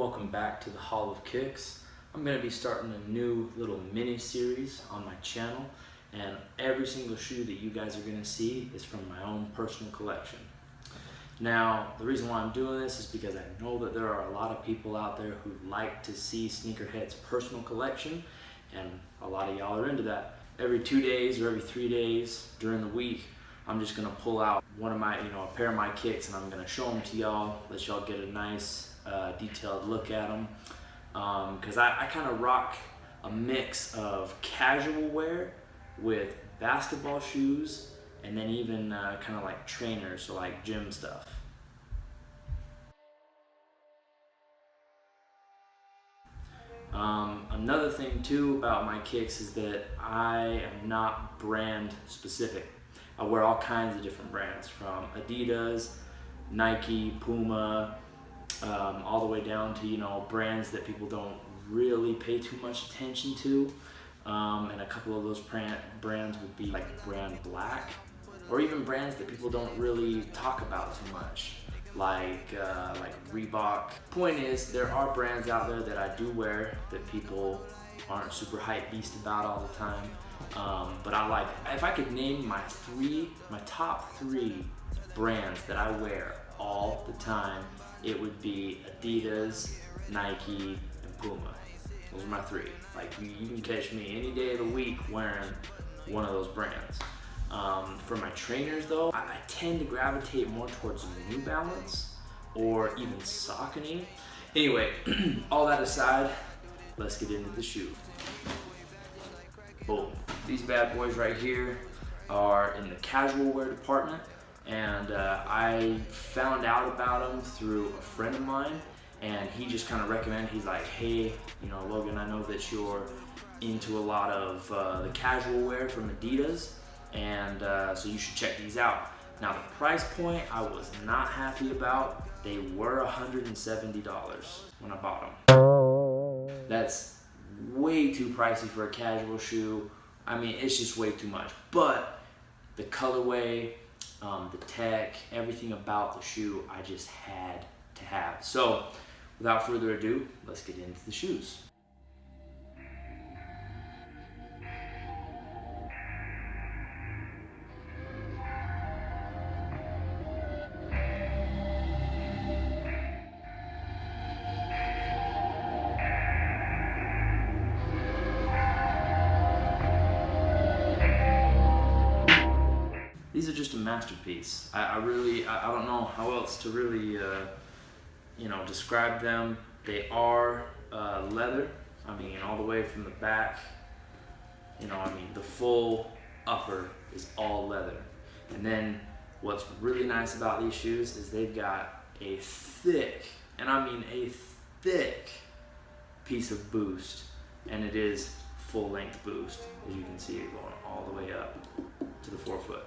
Welcome back to the Hall of Kicks. I'm going to be starting a new little mini series on my channel, and every single shoe that you guys are going to see is from my own personal collection. Now, the reason why I'm doing this is because I know that there are a lot of people out there who like to see sneakerheads' personal collection, and a lot of y'all are into that. Every 2 days or every 3 days during the week, I'm just going to pull out one of my, a pair of my kicks, and I'm going to show them to y'all, let y'all get a nice detailed look at them, because I kind of rock a mix of casual wear with basketball shoes, and then even kind of like trainers, so like gym stuff. Another thing too about my kicks is that I am not brand specific. I wear all kinds of different brands, from Adidas, Nike, Puma, all the way down to brands that people don't really pay too much attention to, and a couple of those brands would be like Brand Black, or even brands that people don't really talk about too much, like Reebok. Point is, there are brands out there that I do wear that people aren't super hype beast about all the time, but I like it. If I could name my top three brands that I wear all the time, it would be Adidas, Nike, and Puma. Those are my three. Like, you can catch me any day of the week wearing one of those brands. For my trainers though, I tend to gravitate more towards New Balance or even Saucony. Anyway, all that aside, let's get into the shoe. Boom. These bad boys right here are in the casual wear department, and I found out about them through a friend of mine, and he just kind of recommended. He's like, hey, Logan, I know that you're into a lot of the casual wear from Adidas, and so you should check these out. Now, the price point I was not happy about. They were $170 when I bought them. That's way too pricey for a casual shoe. I mean, it's just way too much. But the colorway, the tech, everything about the shoe, I just had to have. So, without further ado, let's get into the shoes. These are just a masterpiece. I don't know how else to really, describe them. They are leather. I mean, all the way from the back. The full upper is all leather. And then what's really nice about these shoes is they've got a thick, and I mean a thick piece of boost, and it is full-length boost, as you can see it going all the way up to the forefoot.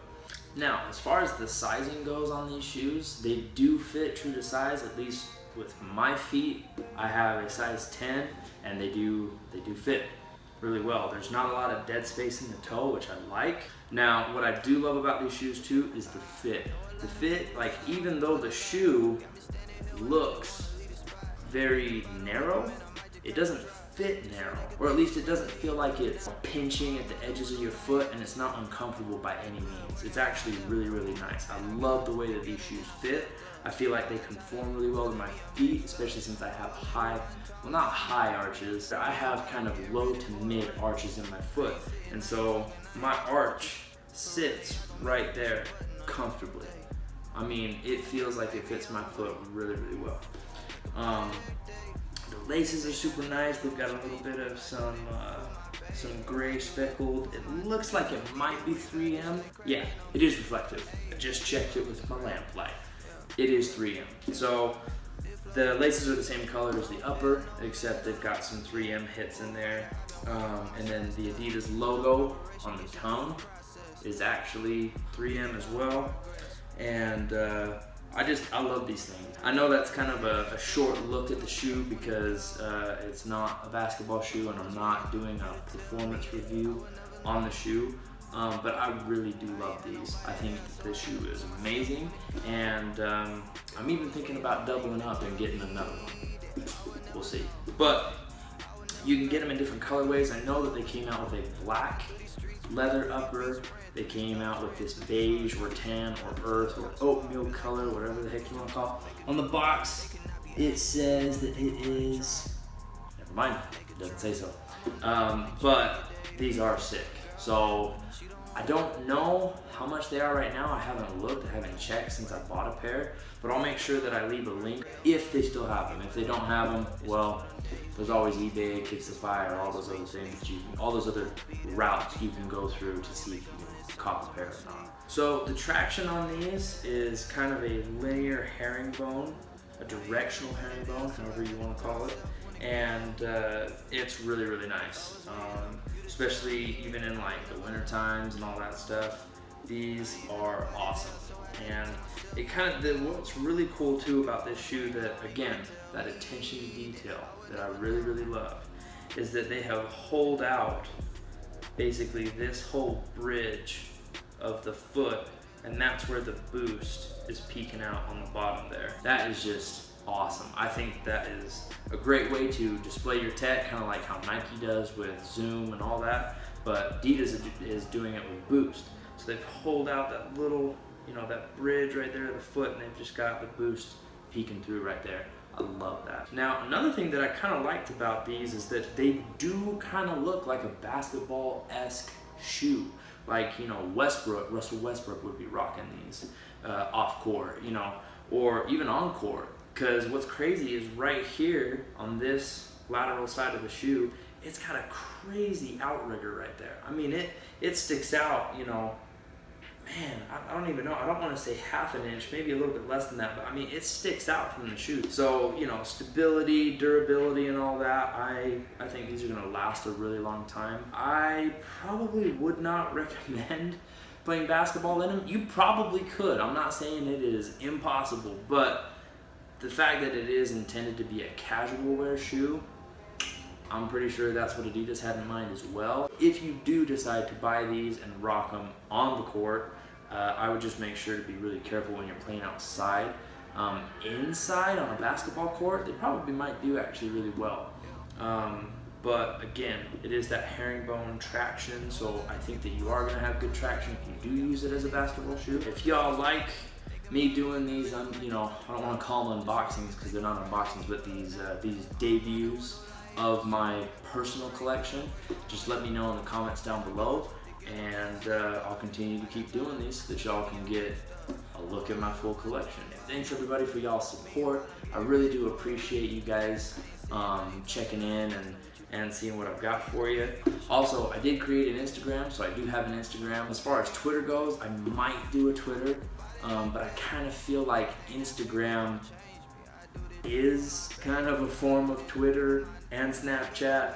Now, as far as the sizing goes on these shoes, they do fit true to size, at least with my feet. I have a size 10, and they do fit really well. There's not a lot of dead space in the toe, which I like. Now, what I do love about these shoes too is the fit. The fit, like, even though the shoe looks very narrow, it doesn't fit narrow, or at least it doesn't feel like it's pinching at the edges of your foot, and it's not uncomfortable by any means. It's actually really, really nice. I love the way that these shoes fit. I feel like they conform really well to my feet, especially since I have not high arches. I have kind of low to mid arches in my foot, and so my arch sits right there comfortably. I mean, it feels like it fits my foot really, really well. The laces are super nice. They've got a little bit of some gray speckled. It looks like it might be 3M. Yeah, it is reflective. I just checked it with my lamp light. It is 3M. So the laces are the same color as the upper, except they've got some 3M hits in there. And then the Adidas logo on the tongue is actually 3M as well. And I love these things. I know that's kind of a short look at the shoe because it's not a basketball shoe, and I'm not doing a performance review on the shoe, but I really do love these. I think this shoe is amazing, and I'm even thinking about doubling up and getting another one. we'll see. But you can get them in different colorways. I know that they came out with a black leather upper. They came out with this beige or tan or earth or oatmeal color, whatever the heck you want to call it. On the box, it says that it is, never mind, it doesn't say so. But these are sick. So I don't know how much they are right now. I haven't looked, I haven't checked since I bought a pair, but I'll make sure that I leave a link if they still have them. If they don't have them, well, there's always eBay, Kicks the Fire, all those other things, all those other routes you can go through to see if you can cop a pair or not. So the traction on these is kind of a linear herringbone, a directional herringbone, however you want to call it, and it's really, really nice. Especially even in like the winter times and all that stuff. These are awesome. And it kind of, what's really cool too about this shoe, that again, that attention to detail that I really, really love, is that they have holed out basically this whole bridge of the foot, and that's where the boost is peeking out on the bottom there. That is just awesome. I think that is a great way to display your tech, kind of like how Nike does with Zoom and all that, but Adidas is doing it with Boost. So they've holed out that little, that bridge right there at the foot, and they've just got the Boost peeking through right there. I love that. Now, another thing that I kind of liked about these is that they do kind of look like a basketball-esque shoe. Like, Russell Westbrook would be rocking these off court, or even on court. Because what's crazy is right here on this lateral side of the shoe, it's got a crazy outrigger right there. I mean, it sticks out, man, I don't even know. I don't want to say half an inch, maybe a little bit less than that, but I mean, it sticks out from the shoe. So, stability, durability, and all that, I think these are going to last a really long time. I probably would not recommend playing basketball in them. You probably could. I'm not saying it is impossible, but the fact that it is intended to be a casual wear shoe, I'm pretty sure that's what Adidas had in mind as well. If you do decide to buy these and rock them on the court, I would just make sure to be really careful when you're playing outside. Inside on a basketball court, they probably might do actually really well. But again, it is that herringbone traction, so I think that you are going to have good traction if you do use it as a basketball shoe. If y'all like me doing these, I don't want to call them unboxings because they're not unboxings, but these debuts of my personal collection, just let me know in the comments down below, and I'll continue to keep doing these so that y'all can get a look at my full collection. Thanks everybody for y'all's support. I really do appreciate you guys checking in and seeing what I've got for you. Also, I did create an Instagram, so I do have an Instagram. As far as Twitter goes, I might do a Twitter, but I kind of feel like Instagram is kind of a form of Twitter and Snapchat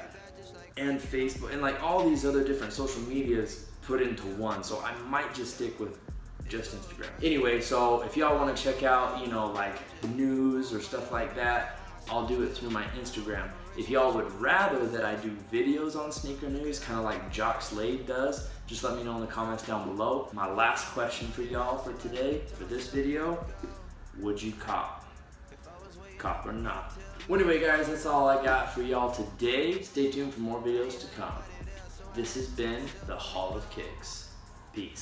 and Facebook and like all these other different social medias put into one. So I might just stick with just Instagram. Anyway, so if y'all want to check out, like news or stuff like that, I'll do it through my Instagram. If y'all would rather that I do videos on sneaker news, kind of like Jock Slade does, just let me know in the comments down below. My last question for y'all for today, for this video, would you cop or not? Well, anyway guys, that's all I got for y'all today. Stay tuned for more videos to come. This has been the Haul of Kicks. Peace.